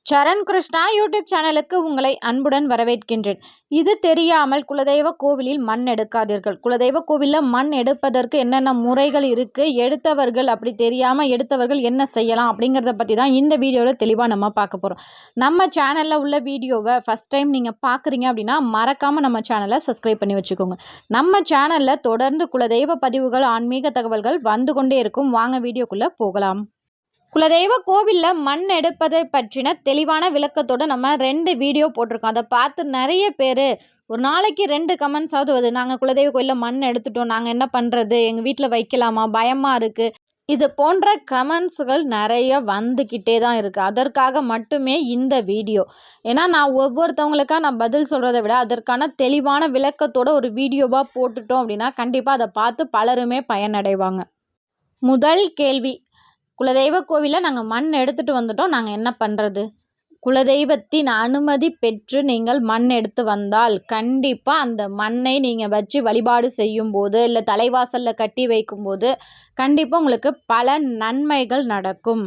சரண் Krishna YouTube சேனலுக்கு உங்களை அன்புடன் வரவேற்கின்றேன். இது தெரியாமல் குலதெய்வ கோவிலில் மண் எடுக்காதீர்கள். குலதெய்வ கோவிலில் மண் எடுப்பதற்கு என்னென்ன முறைகள் இருக்குது, அப்படி தெரியாமல் எடுத்தவர்கள் என்ன செய்யலாம் அப்படிங்கிறத பற்றி தான் இந்த வீடியோவில் தெளிவாக நம்ம பார்க்க போகிறோம். நம்ம சேனலில் உள்ள வீடியோவை ஃபஸ்ட் டைம் நீங்கள் பார்க்குறீங்க அப்படின்னா மறக்காமல் நம்ம சேனலை சப்ஸ்கிரைப் பண்ணி வச்சுக்கோங்க. நம்ம சேனலில் தொடர்ந்து குலதெய்வ பதிவுகள், ஆன்மீக தகவல்கள் வந்து கொண்டே இருக்கும். வாங்க வீடியோக்குள்ளே போகலாம். குலதெய்வ கோவிலில் மண் எடுப்பதை பற்றின தெளிவான விளக்கத்தோடு நம்ம 2 வீடியோ போட்டிருக்கோம். அதை பார்த்து நிறைய பேர் ஒரு நாளைக்கு 2 கமெண்ட்ஸாவது வருது. நாங்கள் குலதெய்வ கோயிலில் மண் எடுத்துட்டோம், நாங்கள் என்ன பண்ணுறது, எங்கள் வீட்டில் வைக்கலாமா, பயமாக இருக்குது, இது போன்ற கமெண்ட்ஸுகள் நிறைய வந்துக்கிட்டே தான் இருக்குது. அதற்காக மட்டுமே இந்த வீடியோ. ஏன்னா நான் ஒவ்வொருத்தவங்களுக்காக நான் பதில் சொல்கிறத விட அதற்கான தெளிவான விளக்கத்தோட ஒரு வீடியோவாக போட்டுட்டோம் அப்படின்னா கண்டிப்பாக அதை பார்த்து பலருமே பயனடைவாங்க. முதல் கேள்வி, குலதெய்வ கோவிலில் நாங்கள் மண் எடுத்துகிட்டு வந்துட்டோம், நாங்கள் என்ன பண்ணுறது? குலதெய்வத்தின் அனுமதி பெற்று நீங்கள் மண் எடுத்து வந்தால் கண்டிப்பாக அந்த மண்ணை நீங்கள் வச்சு வழிபாடு செய்யும்போது, இல்லை தலைவாசலில் கட்டி வைக்கும்போது கண்டிப்பாக உங்களுக்கு பல நன்மைகள் நடக்கும்.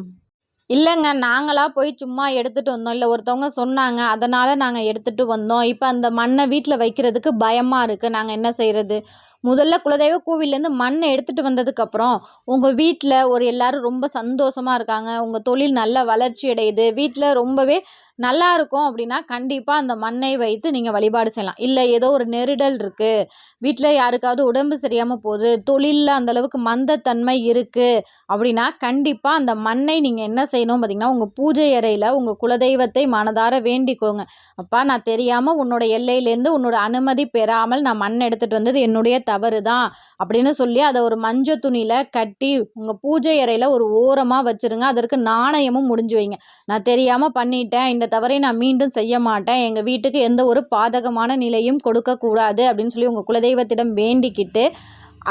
இல்லைங்க, நாங்களாக போய் சும்மா எடுத்துகிட்டு வந்தோம், இல்லை ஒருத்தவங்க சொன்னாங்க அதனால் நாங்கள் எடுத்துகிட்டு வந்தோம், இப்போ அந்த மண்ணை வீட்டில் வைக்கிறதுக்கு பயமாக இருக்குது, நாங்கள் என்ன செய்கிறது? முதல்ல குலதெய்வ கோவில்லேருந்து மண் எடுத்துகிட்டு வந்ததுக்கப்புறம் உங்கள் வீட்டில் எல்லோரும் ரொம்ப சந்தோஷமாக இருக்காங்க, உங்கள் தொழில் நல்ல வளர்ச்சி அடையுது, வீட்டில் ரொம்பவே நல்லா இருக்கும் அப்படின்னா கண்டிப்பாக அந்த மண்ணை வைத்து நீங்கள் வழிபாடு செய்யலாம். இல்லை ஏதோ ஒரு நெருடல் இருக்குது, வீட்டில் யாருக்காவது உடம்பு சரியாமல் போகுது, தொழிலில் அந்தளவுக்கு மந்தத்தன்மை இருக்குது அப்படின்னா கண்டிப்பாக அந்த மண்ணை நீங்கள் என்ன செய்யணும் பார்த்திங்கன்னா, உங்கள் பூஜை அறையில் உங்கள் குலதெய்வத்தை மனதார வேண்டிக்கோங்க. அப்பா, நான் தெரியாமல் உன்னோட எல்லையிலேருந்து உன்னோட அனுமதி பெறாமல் நான் மண் எடுத்துகிட்டு வந்தது என்னுடைய தவறு தான் அப்படின்னு சொல்லி அதை ஒரு மஞ்சள் துணியில் கட்டி உங்கள் பூஜை அறையில் ஒரு ஓரமாக வச்சுருங்க. அதற்கு நாணயமும் முடிஞ்சு வைங்க. நான் தெரியாமல் பண்ணிட்டேன், இந்த தவறை நான் மீண்டும் செய்ய மாட்டேன், எங்கள் வீட்டுக்கு எந்த ஒரு பாதகமான நிலையும் கொடுக்கக்கூடாது அப்படின்னு சொல்லி உங்கள் குலதெய்வத்திடம் வேண்டிக்கிட்டு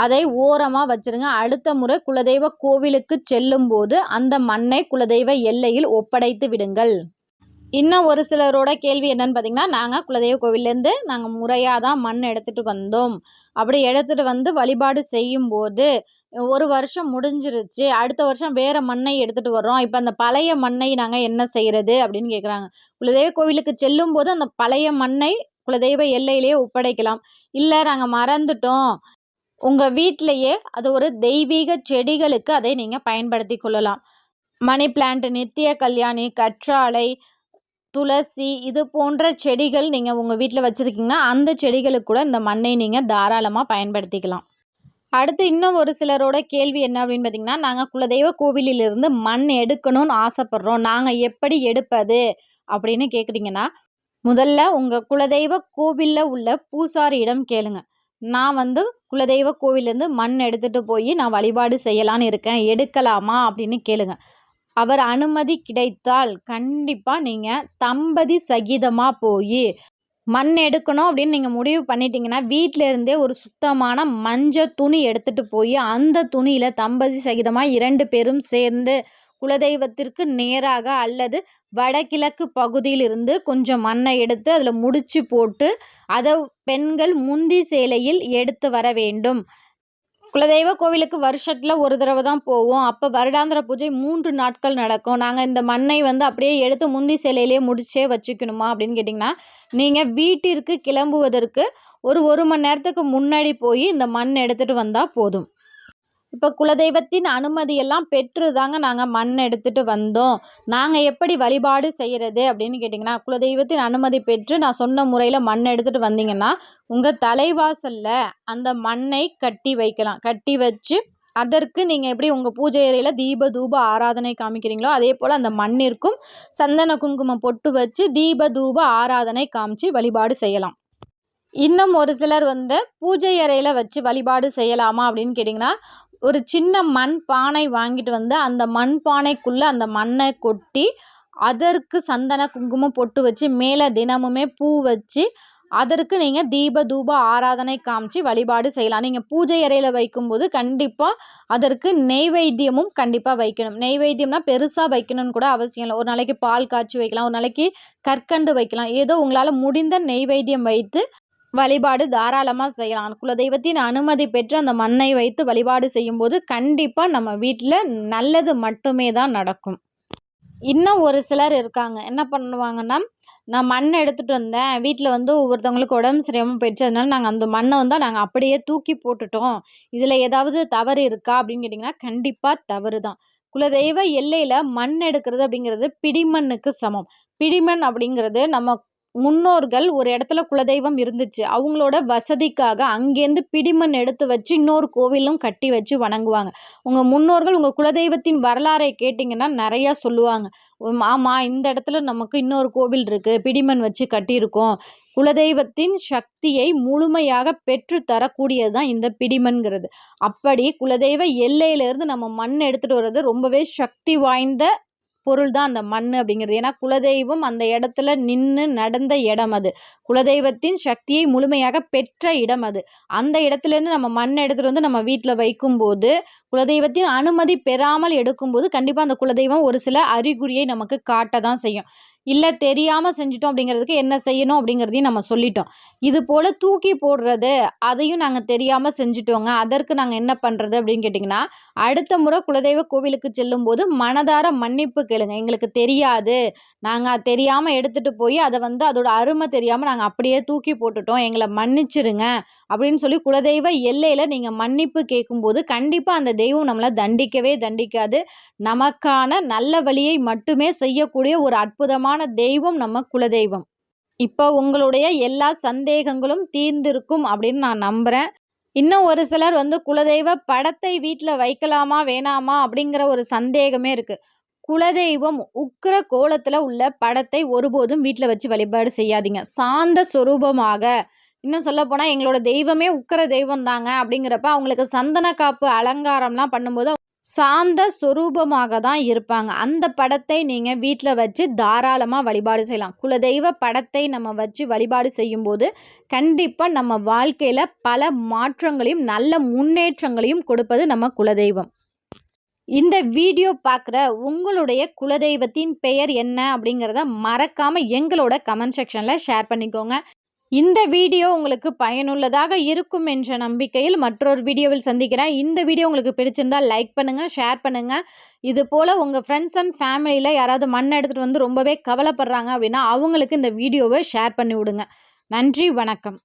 அதை ஓரமாக வச்சுருங்க. அடுத்த முறை குலதெய்வ கோவிலுக்கு செல்லும்போது அந்த மண்ணை குலதெய்வ எல்லையில் ஒப்படைத்து விடுங்கள். இன்னும் ஒரு சிலரோட கேள்வி என்னன்னு பார்த்தீங்கன்னா, நாங்கள் குலதெய்வ கோவிலேருந்து நாங்கள் முறையாக தான் மண் எடுத்துகிட்டு வந்தோம், அப்படி எடுத்துகிட்டு வந்து வழிபாடு செய்யும்போது ஒரு வருஷம் முடிஞ்சிருச்சு, அடுத்த வருஷம் வேறு மண்ணை எடுத்துகிட்டு வர்றோம், இப்போ அந்த பழைய மண்ணை நாங்கள் என்ன செய்கிறது அப்படின்னு கேட்குறாங்க. குலதெய்வ கோவிலுக்கு செல்லும்போது அந்த பழைய மண்ணை குலதெய்வ எல்லையிலேயே ஒப்படைக்கலாம். இல்லை நாங்கள் மறந்துட்டோம், உங்கள் வீட்டிலையே அது ஒரு தெய்வீக செடிகளுக்கு அதை நீங்கள் பயன்படுத்தி கொள்ளலாம். மணி பிளான்ட், நித்திய கல்யாணி, கற்றாழை, துளசி, இது போன்ற செடிகள் நீங்கள் உங்கள் வீட்டில் வச்சுருக்கீங்கன்னா அந்த செடிகளுக்கு கூட இந்த மண்ணை நீங்கள் தாராளமாக பயன்படுத்திக்கலாம். அடுத்து இன்னும் ஒரு சிலரோட கேள்வி என்ன அப்படின்னு பார்த்தீங்கன்னா, நாங்கள் குலதெய்வ கோவிலிலிருந்து மண் எடுக்கணும்னு ஆசைப்பட்றோம், நாங்கள் எப்படி எடுப்பது அப்படின்னு கேட்குறீங்கன்னா, முதல்ல உங்கள் குலதெய்வ கோவிலில் உள்ள பூசாரியிடம் கேளுங்க. நான் குலதெய்வ கோவிலேருந்து மண் எடுத்துகிட்டு போய் நான் வழிபாடு செய்யலான்னு இருக்கேன், எடுக்கலாமா அப்படின்னு கேளுங்க. அவர் அனுமதி கிடைத்தால் கண்டிப்பாக நீங்கள் தம்பதி சகிதமாக போய் மண் எடுக்கணும் அப்படின்னு நீங்கள் முடிவு பண்ணிட்டீங்கன்னா, வீட்டில் இருந்தே ஒரு சுத்தமான மஞ்சள் துணி எடுத்துகிட்டு போய் அந்த துணியில் தம்பதி சகிதமாக 2 பேரும் சேர்ந்து குலதெய்வத்திற்கு நேராக அல்லது வடகிழக்கு பகுதியிலிருந்து கொஞ்சம் மண்ணை எடுத்து அதில் முடிச்சு போட்டு அதை பெண்கள் முந்தி சேலையில் எடுத்து வர வேண்டும். குலதெய்வ கோவிலுக்கு வருஷத்தில் ஒரு தடவை தான் போவோம், அப்போ வருடாந்திர பூஜை 3 நாட்கள் நடக்கும், நாங்கள் இந்த மண்ணை அப்படியே எடுத்து முந்தி சேலையிலே முடிச்சே வச்சுக்கணுமா அப்படின்னு கேட்டிங்கன்னா, நீங்கள் வீட்டிற்கு கிளம்புவதற்கு ஒரு மணி நேரத்துக்கு முன்னாடி போய் இந்த மண் எடுத்துகிட்டு வந்தால் போதும். இப்போ குலதெய்வத்தின் அனுமதியெல்லாம் பெற்று தாங்க நாங்கள் மண் எடுத்துகிட்டு வந்தோம், நாங்கள் எப்படி வழிபாடு செய்கிறது அப்படின்னு கேட்டிங்கன்னா, குலதெய்வத்தின் அனுமதி பெற்று நான் சொன்ன முறையில் மண் எடுத்துகிட்டு வந்தீங்கன்னா உங்கள் தலைவாசலில் அந்த மண்ணை கட்டி வைக்கலாம். கட்டி வச்சு அதற்கு நீங்கள் எப்படி உங்கள் பூஜை அறையில் தீப தூப ஆராதனை காமிக்கிறீங்களோ அதே போல் அந்த மண்ணிற்கும் சந்தன குங்குமம் பொட்டு வச்சு தீப தூப ஆராதனை காமிச்சு வழிபாடு செய்யலாம். இன்னும் ஒரு சிலர் பூஜை அறையில் வச்சு வழிபாடு செய்யலாமா அப்படின்னு கேட்டிங்கன்னா, ஒரு சின்ன மண் பானை வாங்கிட்டு அந்த மண் பானைக்குள்ளே அந்த மண்ணை கொட்டி அதற்கு சந்தன குங்குமம் பொட்டு வச்சு மேலே தினமுமே பூ வச்சு அதற்கு நீங்கள் தீப தூப ஆராதனை காமிச்சு வழிபாடு செய்யலாம். நீங்கள் பூஜை அறையில் வைக்கும்போது கண்டிப்பாக அதற்கு நெய்வேத்தியமும் கண்டிப்பாக வைக்கணும். நெய்வேத்தியம்னா பெருசாக வைக்கணும்னு கூட அவசியம் இல்லை, ஒரு நாளைக்கு பால் காய்ச்சி வைக்கலாம், ஒரு நாளைக்கு கற்கண்டு வைக்கலாம், ஏதோ உங்களால் முடிந்த நெய்வேத்தியம் வைத்து வழிபாடு தாராளமாக செய்யலாம். குலதெய்வத்தின் அனுமதி பெற்று அந்த மண்ணை வைத்து வழிபாடு செய்யும்போது கண்டிப்பாக நம்ம வீட்டில் நல்லது மட்டுமே தான் நடக்கும். இன்னும் ஒரு சிலர் இருக்காங்க. என்ன பண்ணுவாங்கன்னா, நான் மண் எடுத்துட்டு வந்தேன். வீட்ல வந்து ஒவ்வொருத்தவங்களுக்கு உடம்பு சரியில்லாம போயிடுச்சு. அதனால நாங்க அந்த மண்ண நாங்க அப்படியே தூக்கி போட்டுட்டோம். இதுல ஏதாவது தவறு இருக்கா? அப்படின்னு கேட்டீங்கன்னா, கண்டிப்பா தவறு தான். குலதெய்வ எல்லையில மண் எடுக்கிறது அப்படிங்கிறது பிடிமண்ணுக்கு சமம். பிடிமண் அப்படிங்கிறது நம்ம முன்னோர்கள் ஒரு இடத்துல குலதெய்வம் இருந்துச்சு. அவங்களோட வசதிக்காக அங்கேருந்து பிடிமண் எடுத்து வச்சு இன்னொரு கோவிலும் கட்டி வச்சு வணங்குவாங்க. உங்க முன்னோர்கள் உங்க குலதெய்வத்தின் வரலாறை கேட்டீங்கன்னா, நெறையா சொல்லுவாங்க. ஆமா, இந்த இடத்துல நமக்கு இன்னொரு கோவில் இருக்கு. பிடிமண் வச்சு கட்டியிருக்கோம். குலதெய்வத்தின் சக்தியை முழுமையாக பெற்று தரக்கூடியது தான் இந்த பிடிமண்ங்கிறது. அப்படி குலதெய்வ எல்லையிலேருந்து நம்ம மண் எடுத்துட்டு வர்றது ரொம்பவே சக்தி வாய்ந்த பொருள் தான் அந்த மண்ணு அப்படிங்கிறது. ஏன்னா, குலதெய்வம் அந்த இடத்துல நின்னு நடந்த இடம் அது. குலதெய்வத்தின் சக்தியை முழுமையாக பெற்ற இடம் அது. அந்த இடத்துலேருந்து நம்ம மண் எடுத்துட்டு வந்து நம்ம வீட்ல வைக்கும்போது, குலதெய்வத்தின் அனுமதி பெறாமல் எடுக்கும்போது, கண்டிப்பா அந்த குலதெய்வம் ஒரு சில அறிகுறியை நமக்கு காட்ட தான் செய்யும். இல்ல தெரியாம செஞ்சுட்டோம் அப்படிங்கிறதுக்கு என்ன செய்யணும் அப்படிங்கிறதையும் நம்ம சொல்லிட்டோம். இது போல தூக்கி போடுறது, அதையும் நாங்க தெரியாம செஞ்சுட்டோங்க. அதற்கு நாங்க என்ன பண்றது அப்படின்னு கேட்டிங்கன்னா, அடுத்த முறை குலதெய்வ கோவிலுக்கு செல்லும்போது மனதார மன்னிப்பு கேளுங்க. எங்களுக்கு தெரியாது. நாங்க தெரியாம எடுத்துட்டு போய் அத வந்து அதோட அரும தெரியாம நாங்க அப்படியே தூக்கி போட்டுட்டோம். எங்கள மன்னிச்சுருங்க அப்படின்னு சொல்லி குலதெய்வ எல்லையில நீங்க மன்னிப்பு கேட்கும்போது, கண்டிப்பா அந்த தெய்வம் நம்மள தண்டிக்கவே தண்டிக்காது. நமக்கான நல்ல வழியை மட்டுமே செய்யக்கூடிய ஒரு அற்புதமான தெய்வம் நம்ம குலதெய்வம். இப்போ உங்களுடைய எல்லா சந்தேகங்களும் தீர்ந்திருக்கும் அப்படின்னு நான் நம்புறேன். இன்னும் ஒரு சிலர் வந்து குலதெய்வ படத்தை வீட்ல வைக்கலாமா? வேணாமா? அப்படிங்கிற ஒரு சந்தேகமே இருக்கு. குலதெய்வம் உக்கிர கோலத்துல உள்ள படத்தை ஒருபோதும் வீட்ல வச்சு வழிபாடு செய்யாதீங்க. சாந்த சொரூபமாக, இன்னும் சொல்லப்போனா எங்களோட தெய்வமே உக்கிர தெய்வம் தாங்க அப்படிங்கிறப்ப, அவங்களுக்கு சந்தன காப்பு அலங்காரம்லாம் பண்ணும்போது சாந்த சொரூபமாக தான் இருப்பாங்க. அந்த படத்தை நீங்க வீட்ல வச்சு தாராளமா வழிபாடு செய்யலாம். குலதெய்வ படத்தை நம்ம வச்சு வழிபாடு செய்யும்போது, கண்டிப்பா நம்ம வாழ்க்கையில பல மாற்றங்களையும், நல்ல முன்னேற்றங்களையும் கொடுப்பது நம்ம குலதெய்வம். இந்த வீடியோ பார்க்குற உங்களுடைய குலதெய்வத்தின் பெயர் என்ன அப்படிங்கிறத மறக்காம எங்களோட கமெண்ட் செக்ஷன்ல ஷேர் பண்ணிக்கோங்க. இந்த வீடியோ உங்களுக்கு பயனுள்ளதாக இருக்கும் என்ற நம்பிக்கையில் மற்றொரு வீடியோவில் சந்திக்கிறேன். இந்த வீடியோ உங்களுக்கு பிடிச்சிருந்தா லைக் பண்ணுங்க, ஷேர் பண்ணுங்க. இது போல உங்க ஃப்ரெண்ட்ஸ் அண்ட் ஃபேமிலியில யாராவது மண் எடுத்துட்டு வந்து ரொம்பவே கவலைப்படுறாங்க அப்படின்னா, அவங்களுக்கு இந்த வீடியோவை ஷேர் பண்ணி விடுங்க. நன்றி, வணக்கம்.